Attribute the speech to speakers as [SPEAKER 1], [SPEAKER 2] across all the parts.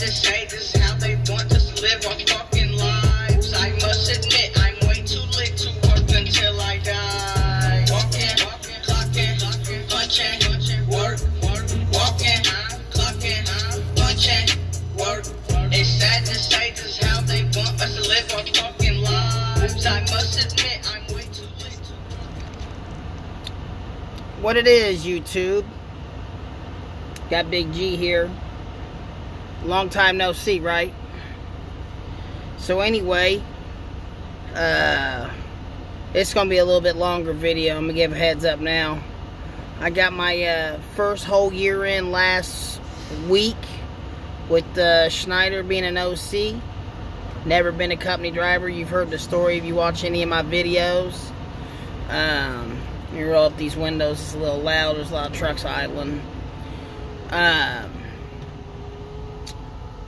[SPEAKER 1] to say this is how they want us to live our fucking lives. I must admit, I'm way too lit to work until I die. Walking, clocking, punching, work, walking, clocking, punching, work. It's sad to say this is how they want us to live our fucking lives. I must admit, I'm way too lit to work.
[SPEAKER 2] What it is, YouTube? Got Big G here. Long time no see, right? So anyway, it's gonna be a little bit longer video. I'm gonna give a heads up now. I got my first whole year in last week with Schneider being an OC. Never been a company driver. You've heard the story if you watch any of my videos. Let me roll up these windows. It's a little loud. There's a lot of trucks idling.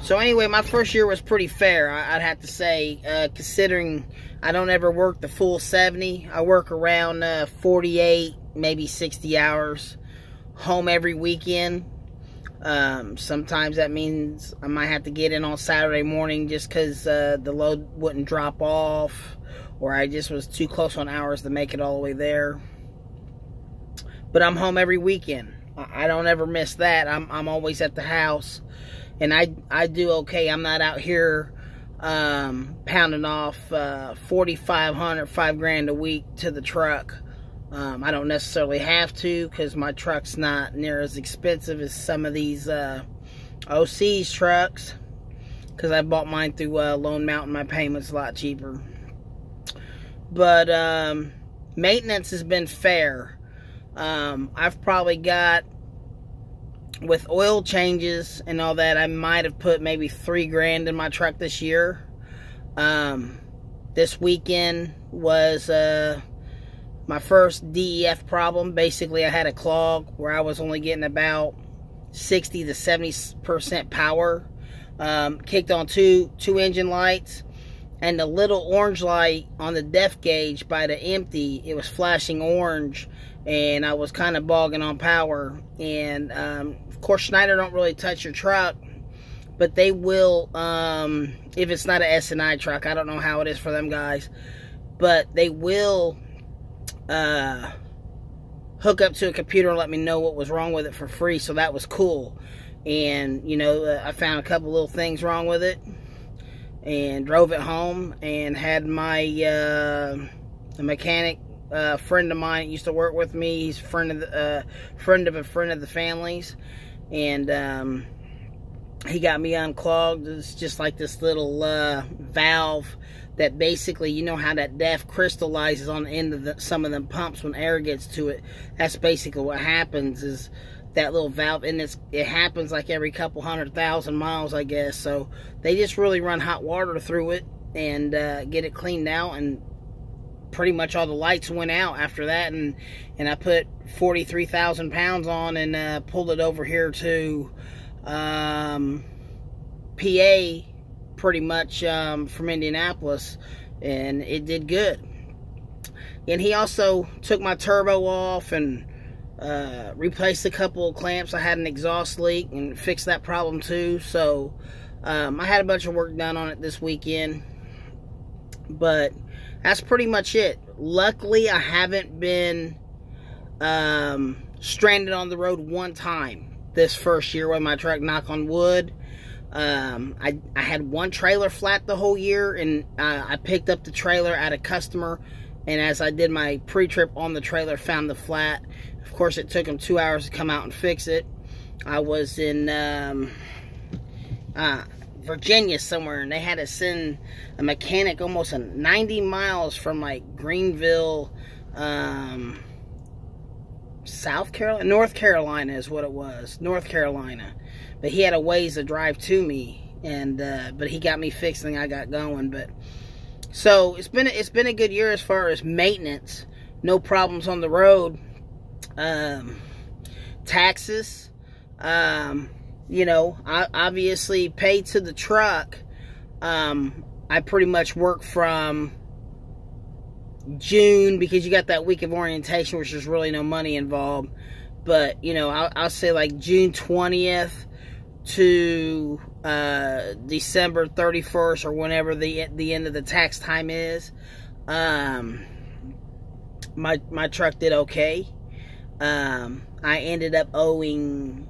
[SPEAKER 2] So anyway, my first year was pretty fair, I'd have to say, considering I don't ever work the full 70. I work around 48, maybe 60 hours, home every weekend. Sometimes that means I might have to get in on Saturday morning just because the load wouldn't drop off, or I just was too close on hours to make it all the way there. But I'm home every weekend. I don't ever miss that. I'm always at the house. And I do okay. I'm not out here pounding off $4,500, $5,000 a week to the truck. I don't necessarily have to because my truck's not near as expensive as some of these OC's trucks. Because I bought mine through Lone Mountain. My payment's a lot cheaper. But maintenance has been fair. I've probably got, with oil changes and all that, I might have put maybe $3,000 in my truck this year. This weekend was my first DEF problem. Basically, I had a clog where I was only getting about 60 to 70% power. Kicked on two engine lights, and the little orange light on the depth gauge by the empty, it was flashing orange, and I was kind of bogging on power. And of course, Schneider don't really touch your truck, but they will if it's not an S&I truck. I don't know how it is for them guys, but they will hook up to a computer and let me know what was wrong with it for free. So that was cool. And you know, I found a couple little things wrong with it and drove it home, and had my a mechanic, a friend of mine that used to work with me. He's a friend of a friend of the family's, and he got me unclogged. It's just like this little valve that basically, you know how that DEF crystallizes on the end of some of them pumps when air gets to it. That's basically what happens, is that little valve, and it happens like every couple 100,000 miles, I guess. So they just really run hot water through it and get it cleaned out, and pretty much all the lights went out after that. And I put 43,000 pounds on and pulled it over here to PA, pretty much from Indianapolis, and it did good. And he also took my turbo off and replaced a couple of clamps. I had an exhaust leak and fixed that problem too. So I had a bunch of work done on it this weekend, but that's pretty much it. Luckily, I haven't been stranded on the road one time this first year with my truck, knock on wood. I had one trailer flat the whole year, and I picked up the trailer at a customer, and as I did my pre-trip on the trailer, found the flat. Of course, it took them 2 hours to come out and fix it. I was in Virginia somewhere, and they had to send a mechanic almost 90 miles from like Greenville, South Carolina, North Carolina is what it was, North Carolina. But he had a ways to drive to me, and but he got me fixed and I got going. But so it's been a good year as far as maintenance. No problems on the road. Taxes, you know, I obviously paid to the truck. I pretty much work from June, because you got that week of orientation, which there's really no money involved. But, you know, I'll say like June 20th to December 31st or whenever the end of the tax time is. My truck did okay. I ended up owing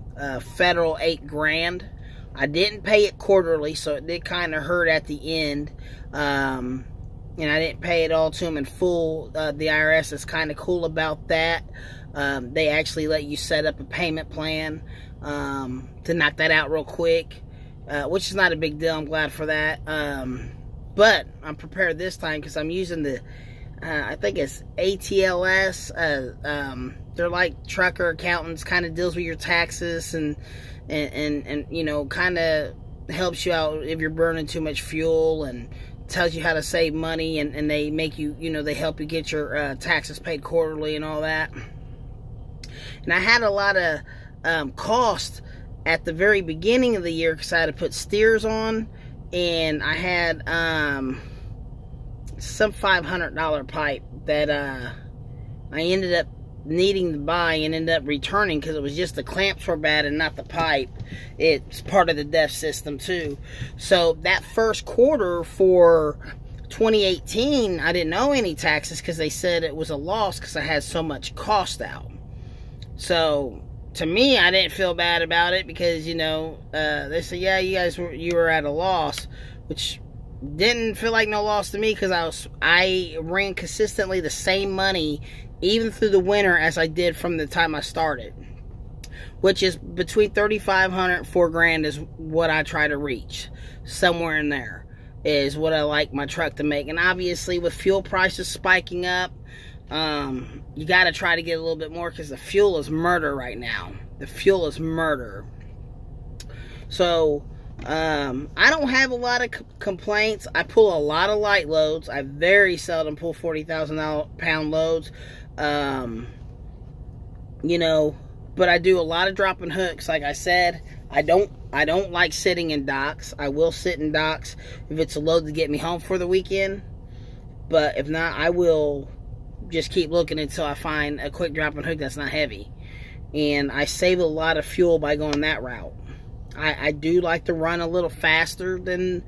[SPEAKER 2] federal $8,000. I didn't pay it quarterly, so it did kind of hurt at the end. And I didn't pay it all to them in full. The IRS is kind of cool about that. They actually let you set up a payment plan to knock that out real quick, which is not a big deal. I'm glad for that. But I'm prepared this time because I'm using the, I think it's ATLS. They're like trucker accountants, kind of deals with your taxes and you know, kind of helps you out if you're burning too much fuel, and tells you how to save money, and they make you, you know, they help you get your taxes paid quarterly and all that. And I had a lot of cost at the very beginning of the year because I had to put steers on, and I had some $500 pipe that I ended up needing to buy and ended up returning because it was just the clamps were bad and not the pipe. It's part of the DEF system too. So that first quarter for 2018, I didn't owe any taxes because they said it was a loss because I had so much cost out. So to me, I didn't feel bad about it because, you know, they said, yeah, you were at a loss, which didn't feel like no loss to me because I ran consistently the same money even through the winter as I did from the time I started, which is between $3,500 and $4,000 is what I try to reach. Somewhere in there is what I like my truck to make. And obviously with fuel prices spiking up, you got to try to get a little bit more because the fuel is murder right now. The fuel is murder. So I don't have a lot of complaints. I pull a lot of light loads. I very seldom pull 40,000 pound loads. You know, but I do a lot of dropping hooks. Like I said, I don't like sitting in docks. I will sit in docks if it's a load to get me home for the weekend. But if not, I will just keep looking until I find a quick dropping hook that's not heavy. And I save a lot of fuel by going that route. I do like to run a little faster than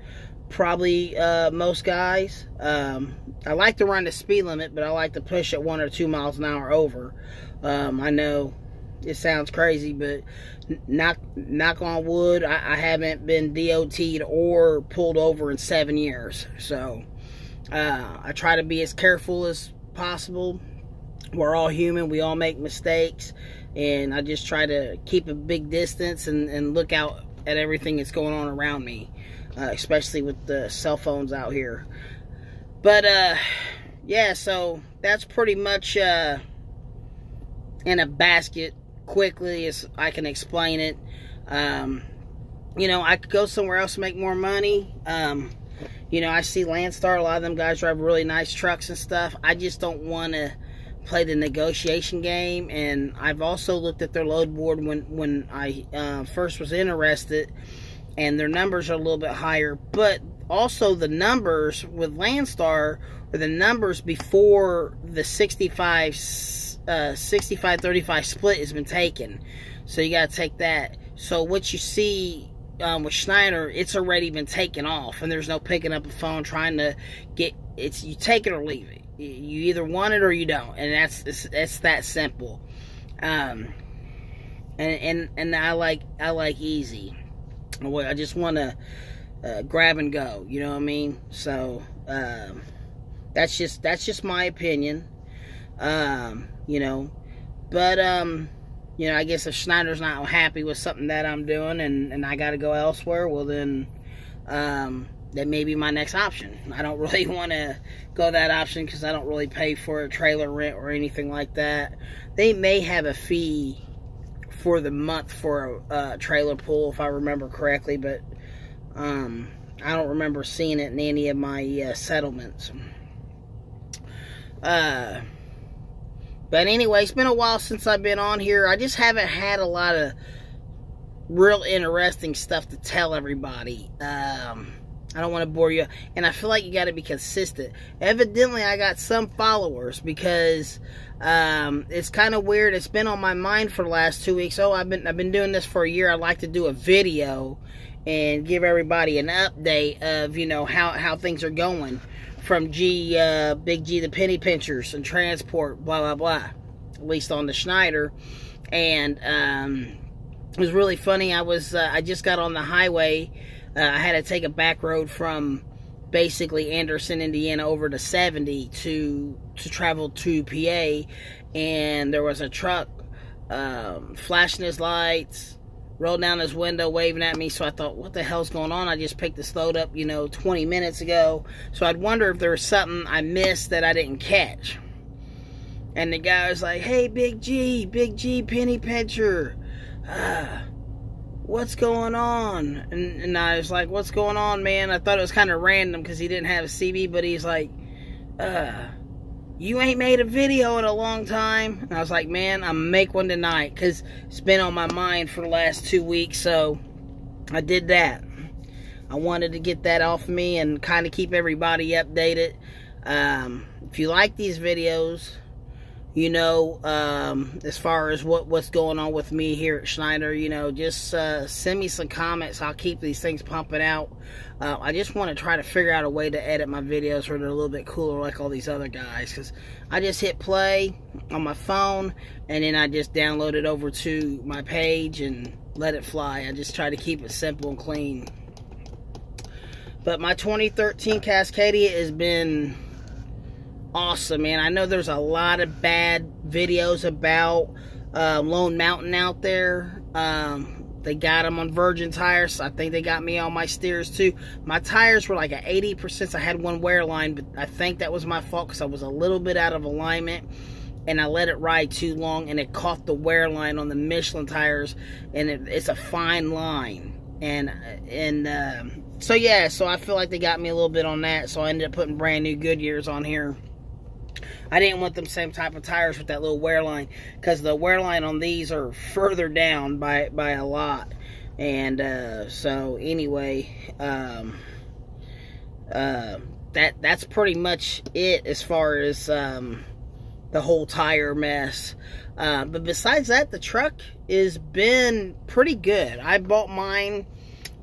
[SPEAKER 2] probably most guys. I like to run the speed limit, but I like to push it 1 or 2 miles an hour over. I know it sounds crazy, but knock on wood, I haven't been DOT'd or pulled over in 7 years. So I try to be as careful as possible. We're all human. We all make mistakes. And I just try to keep a big distance and look out at everything that's going on around me. Especially with the cell phones out here. But, yeah, so that's pretty much in a basket, quickly as I can explain it. You know, I could go somewhere else to make more money. You know, I see Landstar, a lot of them guys drive really nice trucks and stuff. I just don't want to play the negotiation game. And I've also looked at their load board when I first was interested, and their numbers are a little bit higher. But also the numbers with Landstar are the numbers before the 65-35 split has been taken. So you got to take that. So what you see with Schneider, it's already been taken off, and there's no picking up a phone trying to get it's. You take it or leave it. You either want it or you don't, and that's that simple. And I like easy. I just want to grab and go. You know what I mean? So that's just my opinion. You know, but you know, I guess if Schneider's not happy with something that I'm doing and I got to go elsewhere, well then that may be my next option. I don't really want to go that option because I don't really pay for a trailer rent or anything like that. They may have a fee for the month for a trailer pull, if I remember correctly, but I don't remember seeing it in any of my settlements. But anyway, it's been a while since I've been on here. I just haven't had a lot of real interesting stuff to tell everybody. I don't want to bore you. And I feel like you got to be consistent. Evidently, I got some followers because it's kind of weird. It's been on my mind for the last 2 weeks. Oh, I've been doing this for a year. I'd like to do a video and give everybody an update of, you know, how things are going from Big G, the penny pinchers and transport, blah, blah, blah. At least on the Schneider. And it was really funny. I just got on the highway. I had to take a back road from basically Anderson, Indiana over to 70 to travel to PA, and there was a truck flashing his lights, rolled down his window, waving at me. So I thought, what the hell's going on? I just picked this load up, you know, 20 minutes ago. So I'd wonder if there was something I missed that I didn't catch. And the guy was like, hey, Big G, penny pincher. What's going on? And I was like, what's going on, man? I thought it was kind of random because he didn't have a CB, but he's like, you ain't made a video in a long time. And I was like, man, I'm gonna make one tonight because it's been on my mind for the last 2 weeks, so I did that. I wanted to get that off of me and kind of keep everybody updated. If you like these videos, you know, as far as what's going on with me here at Schneider, you know, just send me some comments. I'll keep these things pumping out. I just want to try to figure out a way to edit my videos where they're a little bit cooler like all these other guys. Because I just hit play on my phone, and then I just download it over to my page and let it fly. I just try to keep it simple and clean. But my 2013 Cascadia has been awesome, man. I know there's a lot of bad videos about Lone Mountain out there. They got them on virgin tires. I think they got me on my steers too. My tires were like at 80%. I had one wear line, but I think that was my fault because I was a little bit out of alignment and I let it ride too long, and it caught the wear line on the Michelin tires, and it's a fine line. So yeah, so I feel like they got me a little bit on that. So I ended up putting brand new Goodyears on here. I didn't want them same type of tires with that little wear line, because the wear line on these are further down by a lot. And so anyway, that's pretty much it as far as the whole tire mess. But besides that, the truck has been pretty good. I bought mine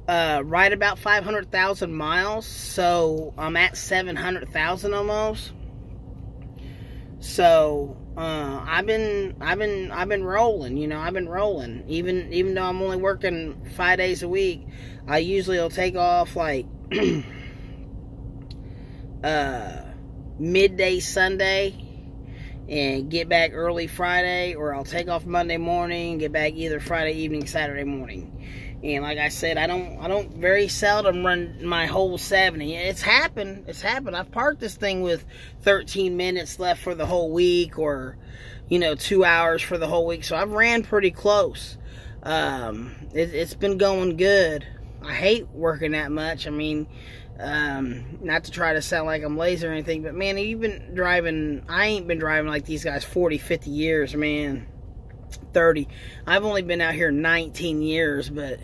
[SPEAKER 2] right about 500,000 miles, so I'm at 700,000 almost. So I've been rolling, you know. I've been rolling, even though I'm only working 5 days a week. I usually will take off like midday Sunday and get back early Friday, or I'll take off Monday morning and get back either Friday evening, Saturday morning. And like I said, I don't very seldom run my whole 70. It's happened. I've parked this thing with 13 minutes left for the whole week, or, you know, 2 hours for the whole week. So I've ran pretty close. It's been going good. I hate working that much. I mean, not to try to sound like I'm lazy or anything, but man, you've been driving. I ain't been driving like these guys 40, 50 years, man. 30. I've only been out here 19 years, but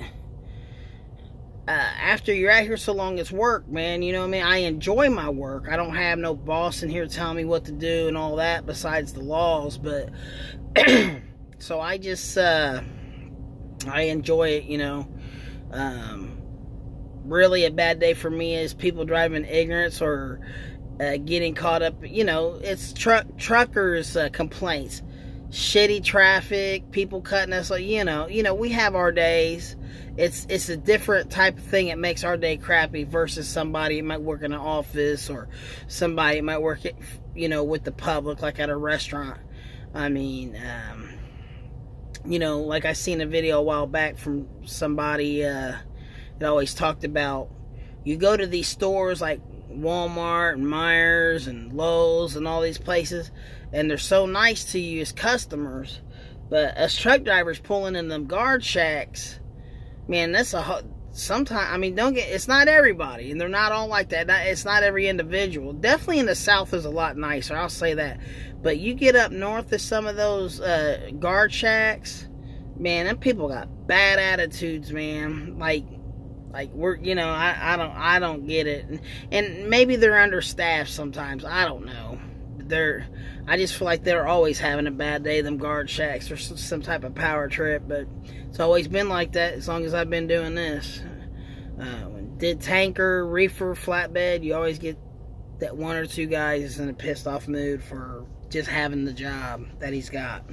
[SPEAKER 2] after you're out here so long, it's work, man. You know what I mean? I enjoy my work. I don't have no boss in here telling me what to do and all that besides the laws, but so I just I enjoy it, you know. Really a bad day for me is people driving ignorance or getting caught up, you know. It's truckers complaints. Shitty traffic, people cutting us, like, you know, we have our days. It's a different type of thing. It makes our day crappy versus somebody that might work in an office, or somebody might work at, you know, with the public, like at a restaurant. I mean, you know, like I seen a video a while back from somebody that always talked about, you go to these stores like Walmart and Myers and Lowe's and all these places, and they're so nice to you as customers, but as truck drivers pulling in them guard shacks, man, that's sometimes, I mean, it's not everybody, and they're not all like that. It's not every individual. Definitely in the South is a lot nicer, I'll say that. But you get up north of some of those guard shacks, man, them people got bad attitudes, man. Like, Like, I don't get it. And maybe they're understaffed sometimes. I don't know. I just feel like they're always having a bad day, them guard shacks, or some type of power trip. But it's always been like that as long as I've been doing this. Did tanker, reefer, flatbed, you always get that one or two guys in a pissed off mood for just having the job that he's got.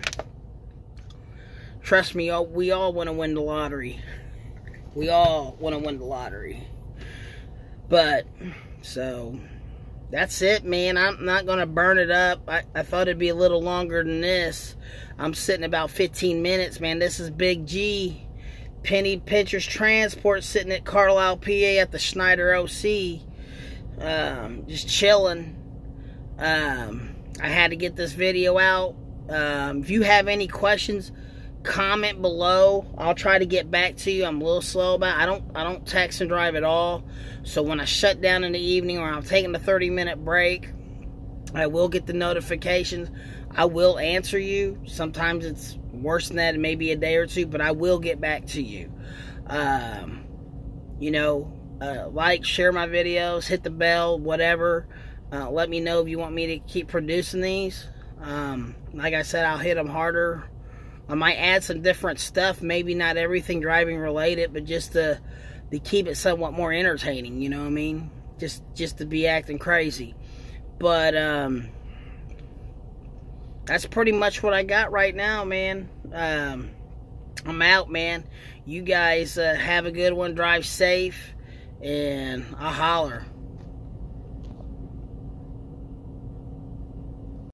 [SPEAKER 2] Trust me, we all want to win the lottery. We all want to win the lottery. But, so, that's it, man. I'm not going to burn it up. I thought it'd be a little longer than this. I'm sitting about 15 minutes, man. This is Big G. Penny Pinchers Transport, sitting at Carlisle, PA at the Schneider OC. Just chilling. I had to get this video out. If you have any questions, comment below. I'll try to get back to you. I'm a little slow about it. I don't text and drive at all. So when I shut down in the evening or I'm taking a 30-minute break, I will get the notifications. I will answer you. Sometimes it's worse than that, maybe a day or two, but I will get back to you. Like, share my videos, hit the bell, whatever. Let me know if you want me to keep producing these. Like I said, I'll hit them harder. I might add some different stuff, maybe not everything driving related, but just to keep it somewhat more entertaining, you know what I mean? Just to be acting crazy. But that's pretty much what I got right now, man. I'm out, man. You guys have a good one. Drive safe, and I'll holler.